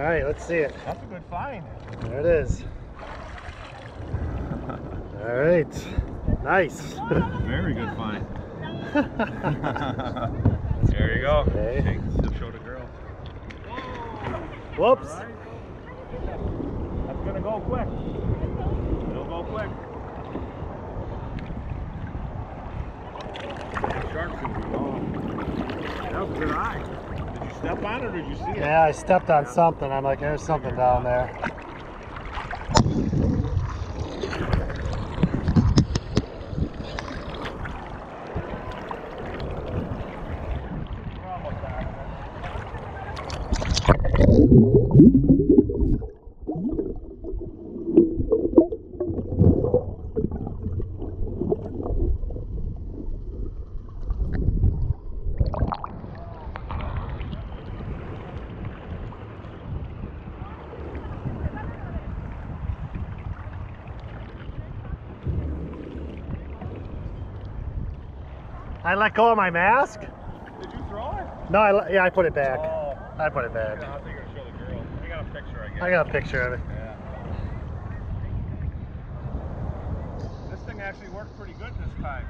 All right, let's see it. That's a good find. There it is. All right. Nice. Very good find. There you go. Okay. Show the girl. Whoops. All right. That's going to go quick. It'll go quick. Shark's going to be gone. That was a good eye. Did you step on it or did you see it? Yeah, I stepped on something. I'm like, there's something down there. We're almost back. I let go of my mask. Did you throw it? No, I put it back. Oh. I put it back. I think I'll show the girl. I got a picture, I guess. I got a picture of it. Yeah. This thing actually worked pretty good this time.